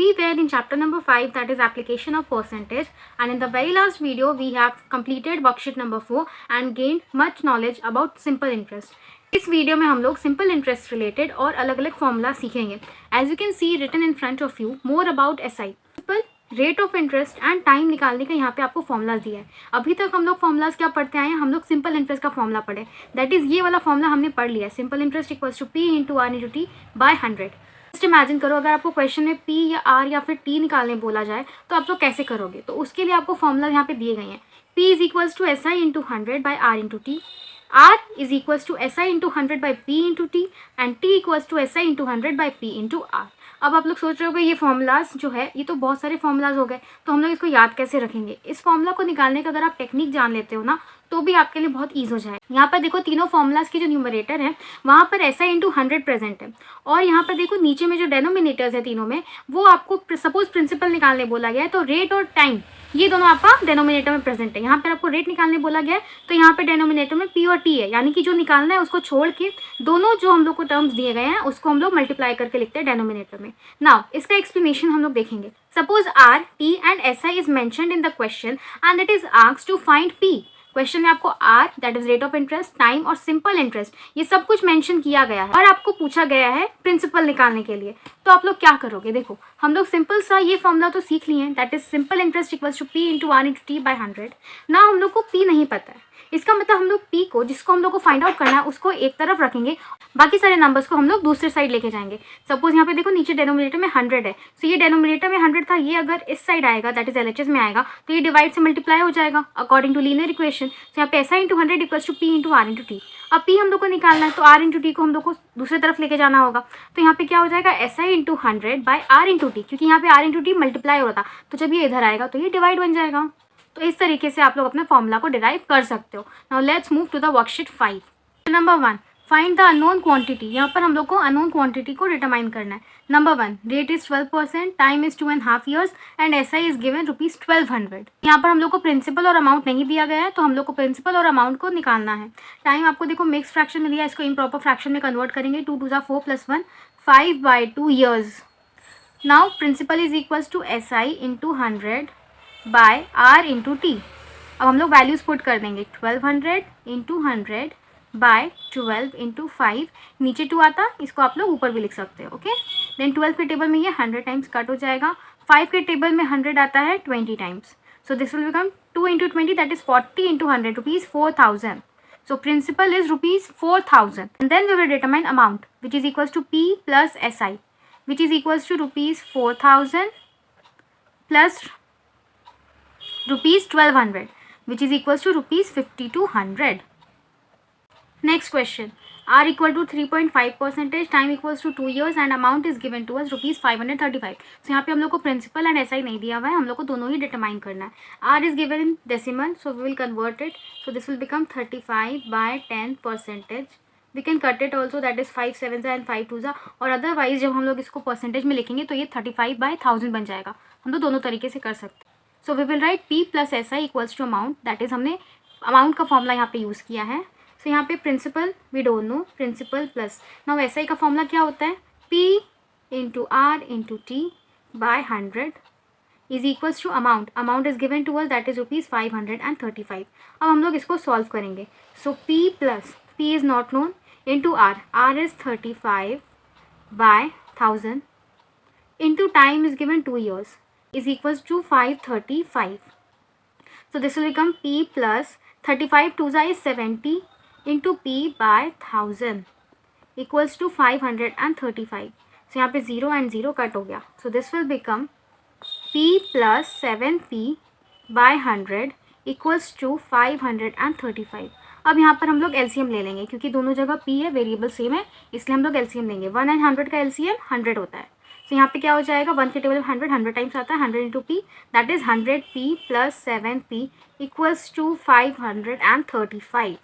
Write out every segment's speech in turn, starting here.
we were in chapter number 5, that is application of percentage, and in the very last video we have completed worksheet number 4 and gained much knowledge about simple interest. इस video में हम लोग simple interest related और अलग अलग formula सीखेंगे. As you can see written in front of you more about SI, simple rate of interest and time निकालने का यहाँ पे आपको फॉर्मूलाज दिया है. अभी तक हम लोग फॉर्मूलाज क्या पढ़ते आए हैं, हम लोग सिंपल इंटरेस्ट का फॉर्मूला पढ़े. दैट इज ये वाला फॉर्मूला हमने पढ़ लिया है, simple interest equals to P into R into T by 100. Just imagine करो अगर आपको क्वेश्चन में पी या आर या फिर टी निकालने बोला जाए तो आप लोग कैसे करोगे. तो उसके लिए आपको फॉर्मूला यहाँ पे दिए गए हैं. P is equals to S I into 100 by R into T, R is equals to SI into 100 by P into T and T equals to SI into 100 by P into R. अब आप लोग सोच रहे हो कि ये formulas जो है ये तो बहुत सारे फॉर्मूलाज हो गए, तो हम लोग इसको याद कैसे रखेंगे. इस फॉर्मूला को निकालने का अगर आप टेक्निक जान लेते हो ना तो भी आपके लिए बहुत ईज हो जाए. यहाँ पर देखो तीनों फॉर्मूलाज की जो न्यूमरेटर है वहाँ पर SI इंटू 100 प्रेजेंट है, और यहाँ पर देखो नीचे में जो डेनोमिनेटर्स है तीनों में वो आपको सपोज प्रिंसिपल निकालने बोला गया है, तो रेट और टाइम ये दोनों आपका डेनोमिनेटर में प्रेजेंट है. यहाँ पर आपको रेट निकालने बोला गया है तो यहाँ पे डेनोमिनेटर में पी और टी है, यानी कि जो निकालना है उसको छोड़ के दोनों जो हम लोग को टर्म्स दिए गए हैं उसको हम लोग मल्टीप्लाई करके लिखते हैं डेनोमिनेटर में. नाउ इसका एक्सप्लेनेशन हम लोग देखेंगे. Suppose R T and S I is mentioned in the question and it is asked to find P. Question में आपको R that is rate of interest, time और सिंपल इंटरेस्ट ये सब कुछ मेंशन किया गया है और आपको पूछा गया है प्रिंसिपल निकालने के लिए. तो आप लोग क्या करोगे, देखो हम लोग सिंपल सा ये फॉर्मूला तो सीख लिए हैं, that is simple interest equals to P into R into T by 100. ना हम लोग को पी नहीं पता है, इसका मतलब हम लोग पी को जिसको हम लोग को फाइंड आउट करना है उसको एक तरफ रखेंगे, बाकी सारे नंबर्स को हम लोग दूसरे साइड लेके जाएंगे. सपोज यहाँ पे देखो नीचे डेनोमिनेटर में 100 है, सो ये डेनोमिनेटर में 100 था, ये अगर इस साइड आएगा दैट इज एलएचएस में आएगा तो ये डिवाइड से मल्टीप्लाई हो जाएगा अकॉर्डिंग टू लीनियर इक्वेशन. तो यहाँ पे SI into 100 equals to P into R into T. अब पी हम लोग को निकालना है तो आर इंटू टी को हम लोग को दूसरी तरफ लेके जाना होगा. तो यहाँ पे क्या हो जाएगा SI into 100 by R into T, क्योंकि यहाँ पे आर इंटू टी मल्टीप्लाई हो रहा था, तो जब ये इधर आएगा तो ये डिवाइड बन जाएगा. तो इस तरीके से आप लोग अपना फॉर्मूला को डिराइव कर सकते हो. Now let's move to the worksheet 5. Number 1, find the unknown quantity. यहाँ पर हम लोग को अननोन क्वांटिटी को डिटरमाइन करना है. Number 1, rate is 12%, time is 2.5 years and S I is given ₹1200. यहाँ पर हम लोग को प्रिंसिपल और अमाउंट नहीं दिया गया है, तो हम लोग को प्रिंसिपल और अमाउंट को निकालना है. टाइम आपको देखो मिक्स फ्रैक्शन में दिया, इसको इम्प्रॉपर फ्रैक्शन में कन्वर्ट करेंगे. 2 2 4 + 1 5 by 2 years. Now principal is equals to S I into 100 by R into T. अब हम लोग वैल्यूज पुट कर देंगे. 1200 इंटू 100 बाय 12 इंटू 5, नीचे 2 आता, इसको आप लोग ऊपर भी लिख सकते हो. ओके, देन 12 के टेबल में ये 100 टाइम्स कट हो जाएगा. 5 के टेबल में 100 आता है 20 times, so this will become 2 into 20 that is 40 into 100 ₹4000. So principal is ₹4000 and then we will determine amount which is equals to P plus SI which is equals to ₹4000 plus ₹1200 which is equals to ₹5200. Next question. R equal to 3.5%, time equals to 2 years and amount is given to us ₹535. So यहाँ पे हम लोग को principal and SI नहीं दिया हुआ है, हम लोग को दोनों ही डिटरमाइन करना है. R is given in decimal, so we will convert it. So this will become 35 by 10%. We can cut it also, that is 5 7s and 5 2s, और अदरवाइज जब हम लोग इसको परसेंटेज में लिखेंगे तो ये 35 by 1000 बन जाएगा. हम लोग दोनों तरीके से कर सकते हैं. So we will write P plus SI equals to amount, that is हमने अमाउंट का फॉर्मूला यहाँ पे यूज़ किया है. सो यहाँ पे principal we don't know, principal plus now SI का फॉर्मूला क्या होता है, P into R into T by 100 is equals to amount. Amount is given to us that is ₹535. अब हम लोग इसको सॉल्व करेंगे. So P plus P is not known into R, R is 35 by 1000 into time is given 2 years is equals to 535. So this will become P plus 35 2s is 70 into P by 1000 equals to 535. So यहाँ पे 0 and 0 cut हो गया. So this will become P plus 7P by 100 equals to 535. अब यहाँ पर हम लोग LCM ले लेंगे, क्योंकि दोनों जगह P है, वेरिएबल सेम है, इसलिए हम लोग LCM लेंगे. 1 and 100 का LCM 100 होता है. तो यहाँ पे क्या हो जाएगा, 1 के टेबल में 100 टाइम्स आता है, 100 into P that is 100P plus 7P equals to 535.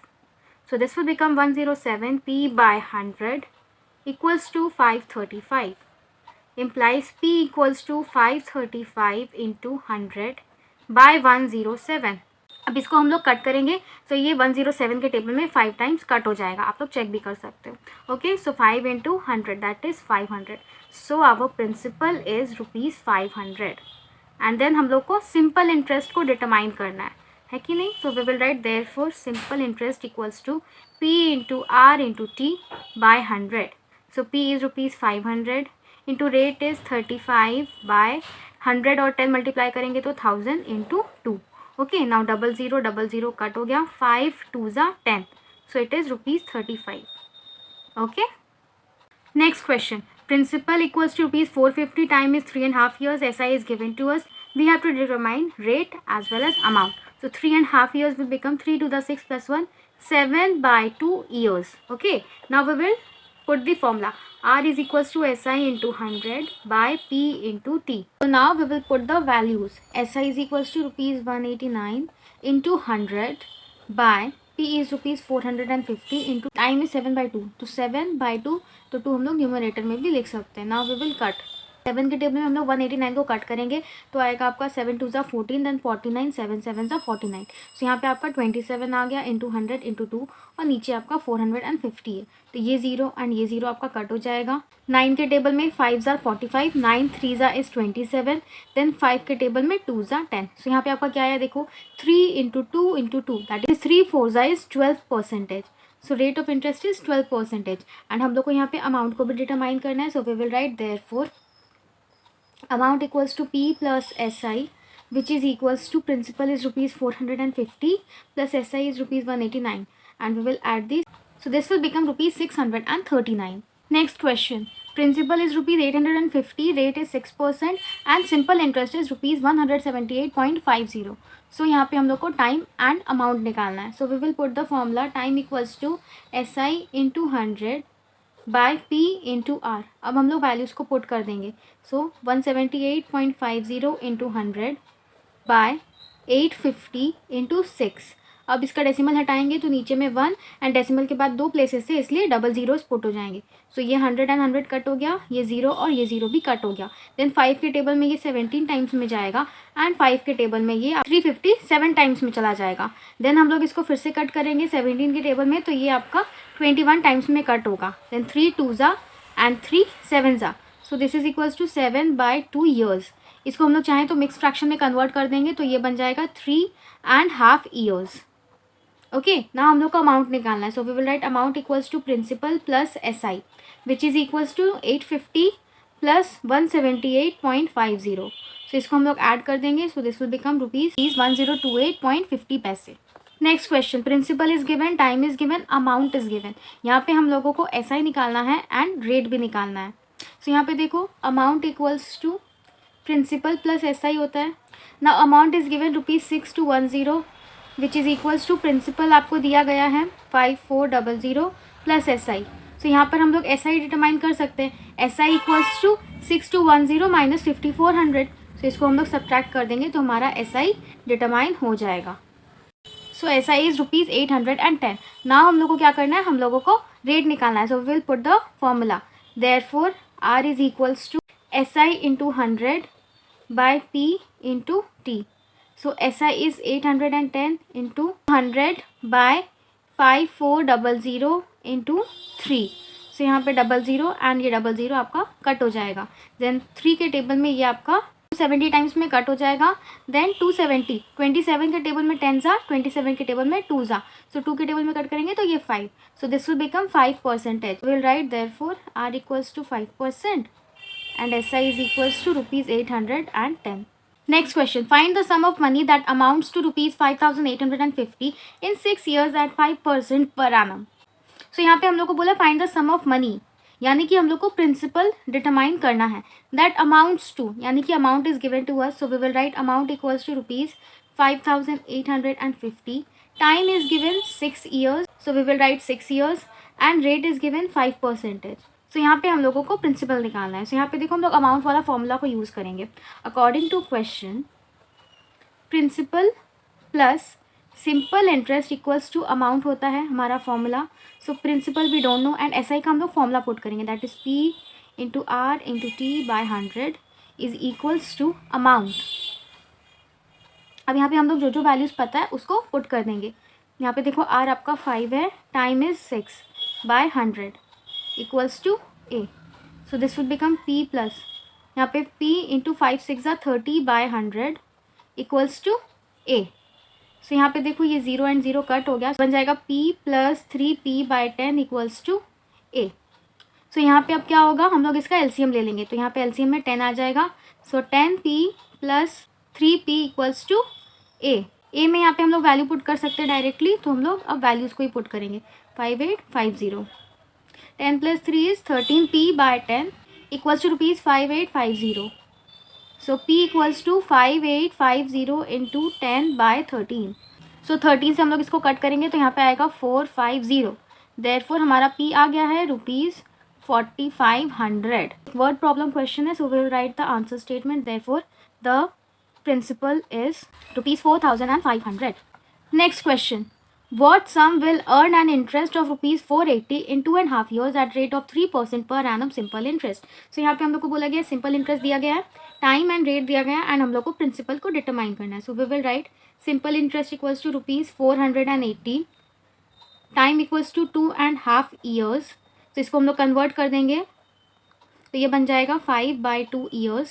So this will become 107P by 100 equals to 535. implies P equals to 535 into 100 by 107. अब इसको हम लोग कट करेंगे, तो ये 107 के टेबल में 5 टाइम्स कट हो जाएगा, आप लोग चेक भी कर सकते हो। Okay, so 5 into 100 that is 500। So our principal is ₹500। And then हम लोग को सिंपल इंटरेस्ट को डिटरमाइन करना है कि नहीं। So we will write therefore simple interest equals to P into R into T by 100। So P is ₹500 into rate is 35 by 100 और 10 multiply करेंगे तो 1000 इंटू 2। ओके, नाउ 00 कट हो गया, 5 2 ज़ा 10, so it is ₹35। Okay, next question. Principal equals to ₹450, time is 3.5 years, SI is given to us. We have to determine rate as well as amount. So 3.5 years will become 3 to the 6 plus 1, 7 by 2 years. Okay, now we will put the formula. R is equals to SI into 100 by P into T. So now we will put the values. SI is equals to ₹189 into 100 by P is ₹450 into time is 7/2, तो 7/2, तो 2 हम लोग numerator में भी लिख सकते हैं। Now we will cut 7 के टेबल में हम लोग 189 को कट करेंगे तो आएगा आपका 7 2 ज़ा 14, देन 49, 7 7 ज़ा 49। सो यहाँ पे आपका 27 आ गया इंटू 100 इंटू 2, और नीचे आपका 450 है, तो ये 0 एंड ये 0 आपका कट हो जाएगा। 9 के टेबल में 5 ज़ा 45, 9 3 ज़ा इज़ 27, देन 5 के टेबल में 2 ज़ा 10। सो यहाँ पे आपका क्या आया देखो, 3 इंटू 2 इंटू 2 दैट इज 3 4 ज़ा is 12%। So rate of interest is 12%। And हम लोग को यहाँ पे अमाउंट को भी डिटरमाइन करना है। So we will write therefore amount equals to P plus SI, which is equals to principal is ₹450 plus SI is ₹189, and we will add these. So this will become ₹639. Next question. Principal is ₹850, rate is 6%, and simple interest is ₹178.50. So यहाँ पे हम लोग को time and amount निकालना है। So we will put the formula. Time equals to SI into 100 by P into R। अब हम लोग वैल्यूज़ को पुट कर देंगे। So 178.50 into 100 by 850 into 6। अब इसका डेसिमल हटाएंगे तो नीचे में 1 एंड डेसिमल के बाद 2 प्लेसेस से, इसलिए डबल ज़ीरोस पुट हो जाएंगे। सो ये 100 एंड 100 कट हो गया, ये 0 और ये 0 भी कट हो गया। देन 5 के टेबल में ये 17 टाइम्स में जाएगा एंड 5 के टेबल में ये 357 टाइम्स में चला जाएगा। देन हम लोग इसको फिर से कट करेंगे 17 के टेबल में, तो ये आपका 21 टाइम्स में कट होगा। देन 3 2 ज़ा एंड 3 7 ज़ा, so this is equals to 7/2 years. इसको हम लोग चाहें तो मिक्स फ्रैक्शन में कन्वर्ट कर देंगे, तो ये बन जाएगा 3.5 ईयर्स। ओके, ना हम लोग को अमाउंट निकालना है। So we will write amount equals to principal plus SI, which is equals to 850 plus 178.50। So इसको हम लोग ऐड कर देंगे, so this will become ₹1028.50। Next question, principal is given, time is given, amount is given. यहाँ पे हम लोगों को SI निकालना है एंड रेट भी निकालना है। सो यहाँ पे देखो, amount equals to principal plus SI होता है ना। Amount is given ₹6410 which is equals to principal आपको दिया गया है 5400 प्लस SI। सो यहाँ पर हम लोग SI डिटरमाइन कर सकते हैं। SI equals to 6210 minus 5400। So इसको हम लोग सब्ट्रैक्ट कर देंगे तो हमारा SI डिटरमाइन हो जाएगा। सो SI इज़ ₹810। नाउ हम लोग को क्या करना है, हम लोगों को रेट निकालना है। So we will put the formula. Therefore R is equals to SI into 100 by P into T। So SI is 810 into 100 by 5400 into 3। So यहाँ पे 00 एंड ये 00 आपका कट हो जाएगा। देन 3 के टेबल में ये आपका 270 टाइम्स में कट हो जाएगा। देन 270, 27 के टेबल में 10 ज़ा, 27 के टेबल में 2 ज़ा। सो 2 के टेबल में कट करेंगे तो ये 5। So this will become 5%। Will write therefore R equals to 5% and SI is equals to ₹810. Next question, find the sum of money that amounts to ₹5,850 in 6 years at 5% per annum. So यहाँ पे हम लोग को बोला find the sum of money, यानी कि हम लोग को प्रिंसिपल डिटरमाइन करना है। दैट अमाउंट्स टू, यानी कि amount is given to us, so we will write amount equals to ₹5,850। Time is given 6 years, so we will write 6 years and rate is given 5%। So यहाँ पे हम लोगों को principal निकालना है। सो यहाँ पे देखो हम लोग अमाउंट वाला फॉर्मूला को यूज़ करेंगे। According to question, principal plus simple interest equals to amount होता है हमारा formula. So principal we don't know and SI का हम लोग फॉर्मूला पुट करेंगे, that is P into R into T by 100 is equals to amount. अब यहाँ पे हम लोग जो जो वैल्यूज़ पता है उसको पुट कर देंगे। यहाँ पे देखो r आपका 5 है, time is 6/100 equals to a। So this would become p plus यहाँ पे p into 5 6 30/100 equals to a। So यहाँ पे देखो ये 0 एंड 0 कट हो गया, बन जाएगा p plus 3p/10 equals to a। So यहाँ पे अब क्या होगा, हम लोग इसका एलसीएम ले लेंगे, तो यहाँ पे एलसीएम में 10 आ जाएगा। So 10p plus 3p equals to a में यहाँ पे हम लोग वैल्यू पुट कर सकते हैं डायरेक्टली, तो हम लोग अब वैल्यूज़ को ही पुट करेंगे। 5850, 10 plus 3 is 13p/10 equals to rupees 5850। So p equals to 5850 into 10/13। So 13 से हम लोग इसको कट करेंगे तो यहाँ पे आएगा 450। देयरफॉर हमारा p आ गया है ₹4500। वर्ड प्रॉब्लम क्वेश्चन है, so we will write the answer statement. Therefore the principal is ₹4,500. Next question. What sum will earn an interest of ₹480 in 2.5 years at rate of 3% per annum simple interest? So यहाँ पे हम लोग को बोला गया simple interest दिया गया है, time and rate दिया गया है, and हम लोग को principal को determine करना है. So we will write simple interest equals to ₹480, time equals to 2.5 years. तो इसको हम लोग convert कर देंगे, तो ये बन जाएगा 5/2 years.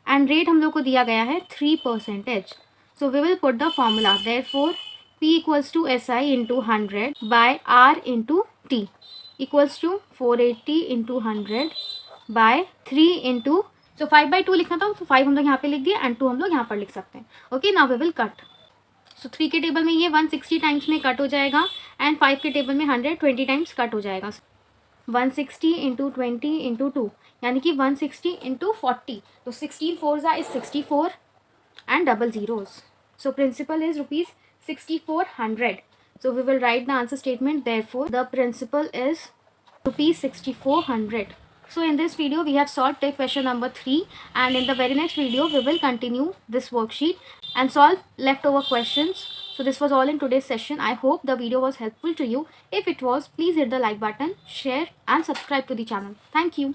एंड रेट हम लोग को दिया गया है 3%। So we will put the formula. Therefore p equals to SI into 100 by R into T equals to 480 into 100 by 3 into, so 5/2 लिखना था, तो 5 हम लोग यहाँ पे लिख दिए एंड 2 हम लोग यहाँ पर लिख सकते हैं। Okay, now we will cut. So 3 के टेबल में ये 160 टाइम्स में कट हो जाएगा एंड 5 के टेबल में 120 टाइम्स कट हो जाएगा। 160 इंटू 20 इंटू 2 यानी कि 160 इंटू 40, तो 16 4s is 64 and double zeros. So principal is ₹6400. So we will write the answer statement. Therefore the principal is ₹6400. So in this video we have solved take question number 3, and in the very next video we will continue this worksheet and solve leftover questions. So this was all in today's session. I hope the video was helpful to you. If it was, please hit the like button, share and subscribe to the channel. Thank you.